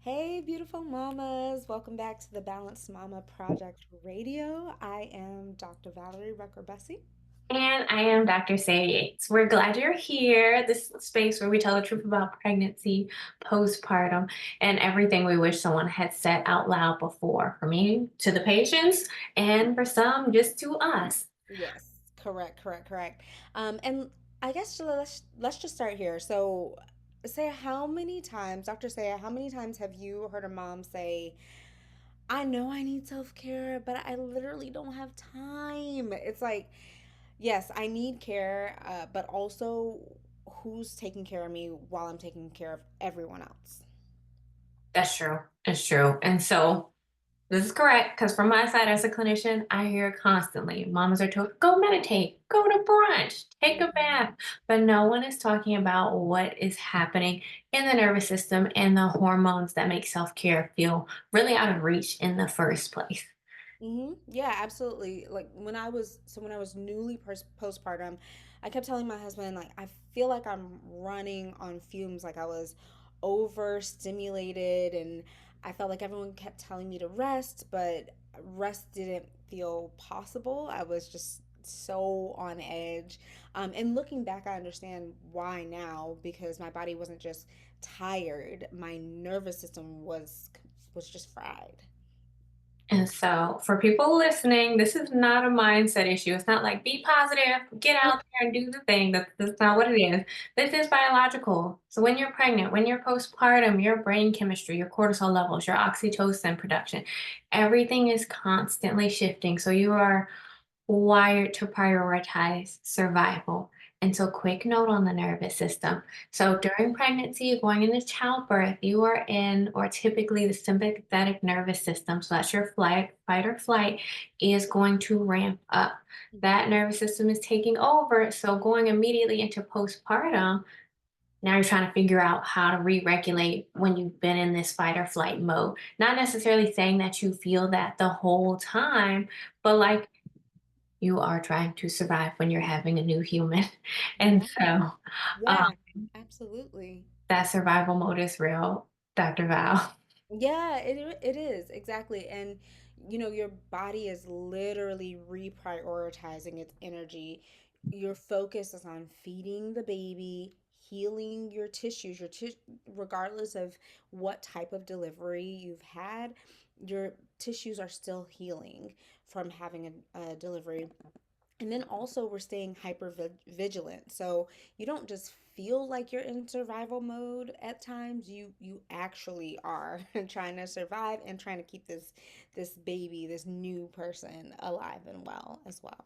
Hey, beautiful mamas. Welcome back to the Balanced Mama Project Radio. I am Dr. Valerie Rucker-Bussie. And I am Dr. Saiah Yates. We're glad you're here. This is a space where we tell the truth about pregnancy, postpartum, and everything we wish someone had said out loud before. For me, to the patients, and for some, just to us. Yes, correct. And I guess let's just start here. So, say how many times, Dr. Say, how many times have you heard a mom say, "I know I need self-care, but I literally don't have time." It's like, yes, I need care, but also who's taking care of me while I'm taking care of everyone else? That's true. It's true. And so this is correct because from my side as a clinician, I hear constantly mamas are told, go meditate, go to brunch, take a Mhm. bath. But no one is talking about what is happening in the nervous system and the hormones that make self care feel really out of reach in the first place. Yeah, absolutely. Like when I was newly postpartum, I kept telling my husband like I feel like I'm running on fumes, like I was overstimulated, and I felt like everyone kept telling me to rest, but rest didn't feel possible. I was just so on edge. And looking back, I understand why now because my body wasn't just tired; my nervous system was just fried. And so, for people listening, this is not a mindset issue. It's not like be positive, get out there and do the thing. That's not what it is. This is biological. So, when you're pregnant, when you're postpartum, your brain chemistry, your cortisol levels, your oxytocin production, everything is constantly shifting. So, you are wired to prioritize survival. And so, quick note on the nervous system. So, during pregnancy, going into childbirth, you are in, or typically the sympathetic nervous system, so that's your fight or flight, is going to ramp up. Mhm. That nervous system is taking over. So, going immediately into postpartum, now you're trying to figure out how to re regulate when you've been in this fight or flight mode. Not necessarily saying that you feel that the whole time, but like you are trying to survive when you're having a new human. And Yeah. so, um, Yeah, absolutely. that survival mode is real, Dr. Val. Yeah, it is exactly. And your body is literally reprioritizing its energy. Your focus is on feeding the baby, healing your tissues, regardless of what type of delivery you've had, your tissues are still healing from having a delivery. And then also we're staying hyper vigilant. So you don't just feel like you're in survival mode at times. You actually are trying to survive and trying to keep this baby, this new person alive and well as well.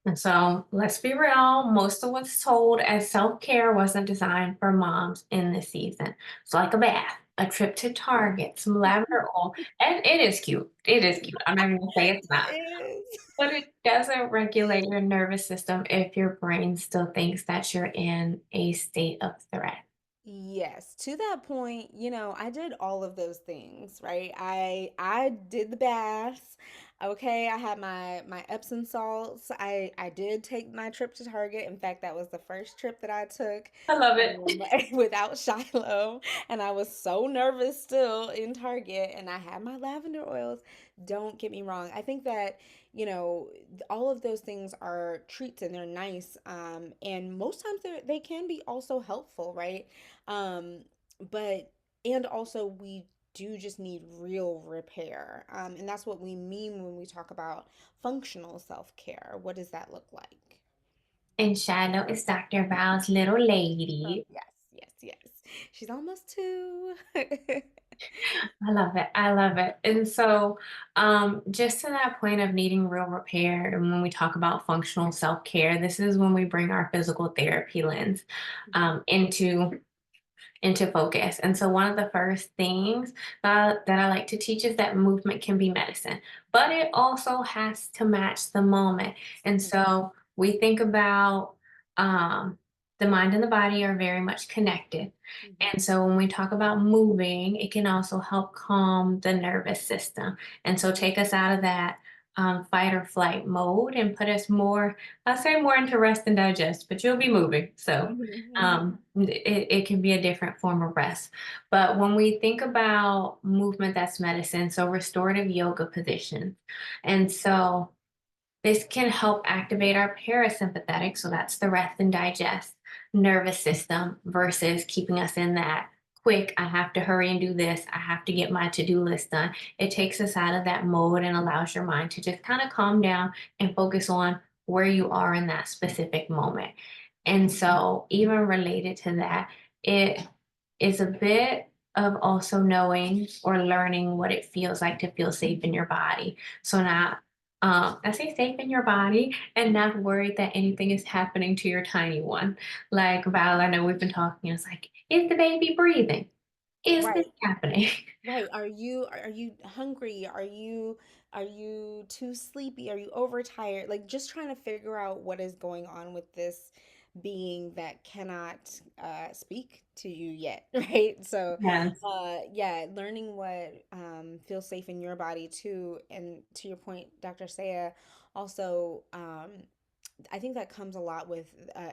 And so, let's be real, most of what's told as self care wasn't designed for moms in this season. So, like a bath, a trip to Target, some lavender oil, and it is cute. It is cute. I'm not even gonna say it's not. It is. But it doesn't regulate your nervous system if your brain still thinks that you're in a state of threat. Yes, to that point, I did all of those things, right? I did the baths. Okay, I had my Epsom salts. I did take my trip to Target. In fact, that was the first trip that I took I love it. without Shiloh, and I was so nervous still in Target, and I had my lavender oils. Don't get me wrong. I think that all of those things are treats and they're nice, and most times they can be also helpful, right? um but and also we do just need real repair, and that's what we mean when we talk about functional self-care. What does that look like? And Shiloh is Dr. Val's little Oh, lady. yes, she's almost two. I love it. I love it. And so, just to that point of needing real repair, and when we talk about functional self care, this is when we bring our physical therapy lens into focus. And so, one of the first things that I like to teach is that movement can be medicine, but it also has to match the moment. And so, we think about the mind and the body are very much connected. And Mhm. so, when we talk about moving, it can also help calm the nervous system. And so, take us out of that. fight or flight mode and put us more, I'll say more into rest and digest, but you'll be moving. So Mhm, mhm. it can be a different form of rest. But when we think about movement that's medicine, so restorative yoga positions. And so this can help activate our parasympathetic, so that's the rest and digest nervous system, versus keeping us in that quick, I have to hurry and do this, I have to get my to do list done. It takes us out of that mode and allows your mind to just kind of calm down and focus on where you are in that specific moment. And so, even related to that, it is a bit of also knowing or learning what it feels like to feel safe in your body. So, not I say safe in your body and not worried that anything is happening to your tiny one. Like Val, I know we've been talking, it's like, is the baby breathing? Is this Right. happening? Right. Are you hungry? Are you too sleepy? Are you overtired? Like just trying to figure out what is going on with this being that cannot speak to you yet, right? So Yes. yeah, learning what feels safe in your body too. And to your point, Dr. Saiah, also I think that comes a lot with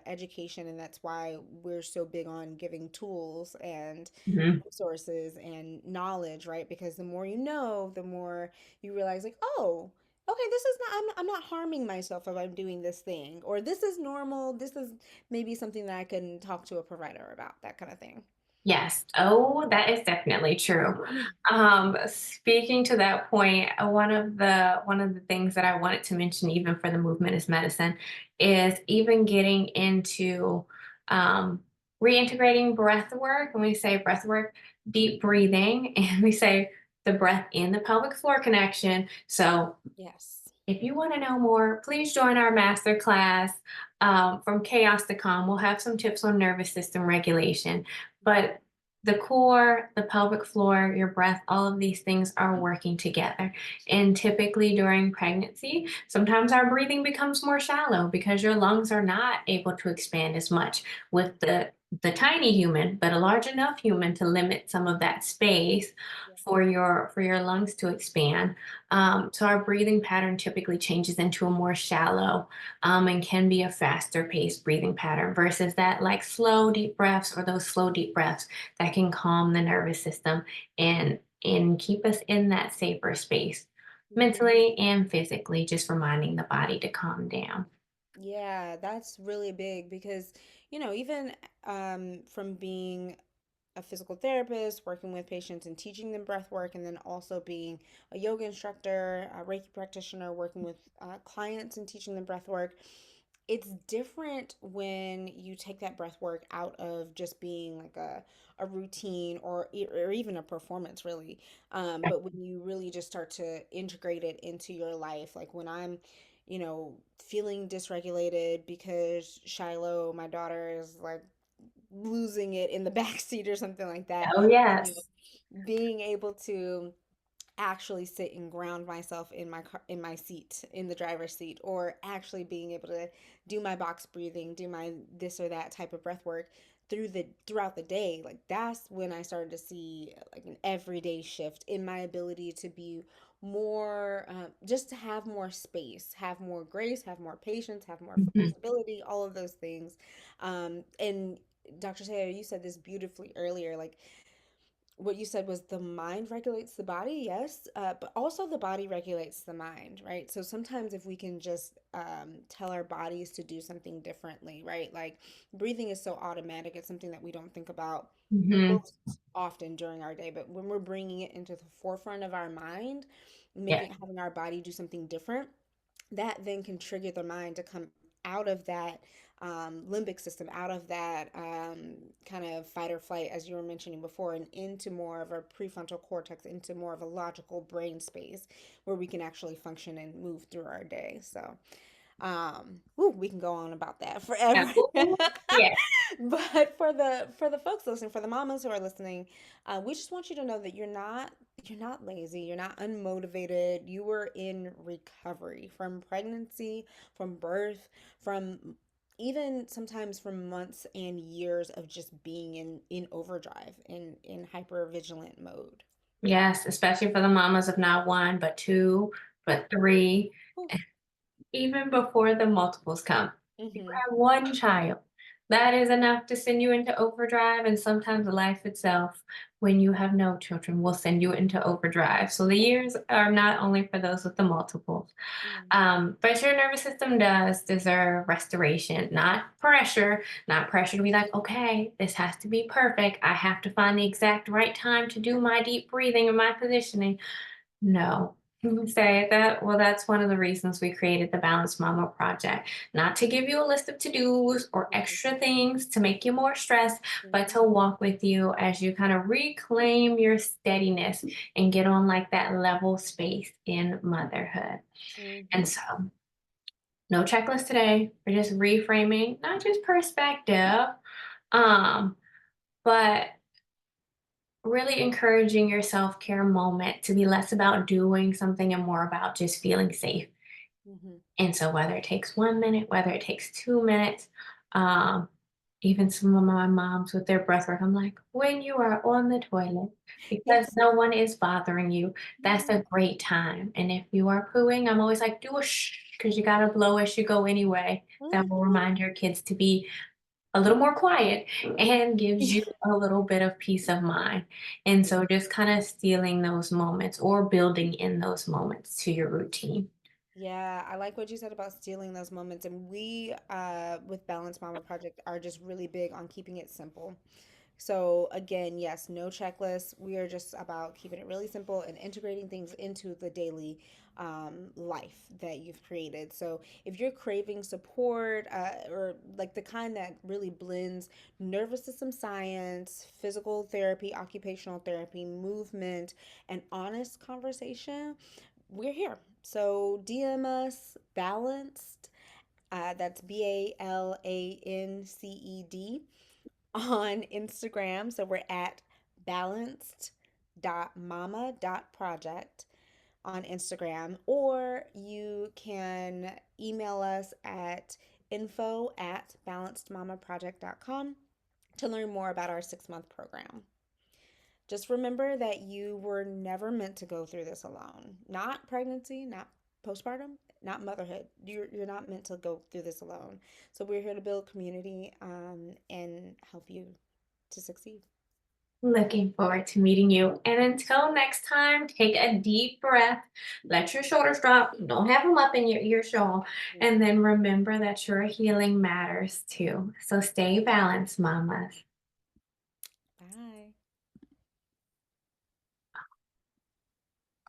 education, and that's why we're so big on giving tools and Mhm. resources and knowledge, right? Because the more you know, the more you realize, like, oh, okay, this is not, I'm not harming myself if I'm doing this thing, or this is normal. This is maybe something that I can talk to a provider about, that kind of thing. Yes. Oh, that is definitely true. Speaking to that point, one of the things that I wanted to mention, even for the movement is medicine, is even getting into um, reintegrating breath work. When we say breath work, deep breathing, and we say the breath in the pelvic floor connection. So Yes. if you want to know more, please join our masterclass from Chaos to Calm. We'll have some tips on nervous system regulation. But the core, the pelvic floor, your breath, all of these things are working together. And typically during pregnancy, sometimes our breathing becomes more shallow because your lungs are not able to expand as much with the tiny human, but a large enough human to limit some of that space Yeah. for your lungs to expand. So our breathing pattern typically changes into a more shallow and can be a faster paced breathing pattern versus that like slow deep breaths or those slow deep breaths that can calm the nervous system and keep us in that safer space Mhm. mentally and physically, just reminding the body to calm down. Yeah, that's really big because, even from being a physical therapist, working with patients and teaching them breath work, and then also being a yoga instructor, a Reiki practitioner, working with clients and teaching them breath work. It's different when you take that breath work out of just being like a routine or even a performance, really. But when you really just start to integrate it into your life, like when I'm feeling dysregulated because Shiloh, my daughter, is like losing it in the back seat or something like that. Oh, You know, yes. being able to actually sit and ground myself in my car, in my seat, in the driver's seat, or actually being able to do my box breathing, do my this or that type of breath work throughout the day. Like that's when I started to see like an everyday shift in my ability to be more just to have more space, have more grace, have more patience, have more Mhm. flexibility, all of those things. And Dr. Taylor, you said this beautifully earlier, like what you said was the mind regulates the body, yes, but also the body regulates the mind, right? So sometimes if we can just tell our bodies to do something differently, right? Like breathing is so automatic, it's something that we don't think about Mhm. most often during our day, but when we're bringing it into the forefront of our mind, Yeah. having our body do something different, that then can trigger the mind to come out of that limbic system, out of that kind of fight or flight, as you were mentioning before, and into more of a prefrontal cortex, into more of a logical brain space where we can actually function and move through our day. So, we can go on about that forever. Ooh, yeah. But for the folks listening, for the mamas who are listening, we just want you to know that you're not lazy, you're not unmotivated. You were in recovery from pregnancy, from birth, from even sometimes from months and years of just being in overdrive, in hyper vigilant mode. Yes, especially for the mamas of not one, but two, but 3, Oof. even before the multiples come. You Mhm. have 1 child. That is enough to send you into overdrive, and sometimes life itself, when you have no children, will send you into overdrive. So the years are not only for those with the multiples. Mm. But your nervous system does deserve restoration, not pressure to be like, okay, this has to be perfect. I have to find the exact right time to do my deep breathing and my positioning. No. Say that. Well, that's one of the reasons we created the Balanced Mama Project. Not to give you a list of to dos or Mhm. extra things to make you more stressed, but Mhm. to walk with you as you kind of reclaim your steadiness and get on like that level space in motherhood. And Mhm. so, no checklist today. We're just reframing, not just perspective, um, but really encouraging your self-care moment to be less about doing something and more about just feeling safe. Mhm. And so whether it takes 1 minute, whether it takes 2 minutes, um, even some of my moms with their breath work, I'm like, when you are on the toilet, because Yes. no one is bothering you, that's Mhm. a great time. And if you are pooing, I'm always like, do a shh, because you gotta blow as you go anyway. That will Mhm. remind your kids to be a little more quiet and gives you a little bit of peace of mind. And so just kind of stealing those moments or building in those moments to your routine. Yeah, I like what you said about stealing those moments. And we, with Balance Mama Project, are just really big on keeping it simple. So, again, yes, no checklist. We are just about keeping it really simple and integrating things into the daily life that you've created. So, if you're craving support or like the kind that really blends nervous system science, physical therapy, occupational therapy, movement, and honest conversation, we're here. So DM us balanced. That's BALANCED on Instagram. So we're at balanced.mama.project on Instagram, or you can email us at info@balancedmamaproject.com to learn more about our 6-month program. Just remember that you were never meant to go through this alone. Not pregnancy, not postpartum, not motherhood. You're not meant to go through this alone. So we're here to build community and help you to succeed. Looking forward to meeting you. And until next time, take a deep breath, let your shoulders drop, don't have them up in your ear shawl, and then remember that your healing matters too. So stay balanced, mamas.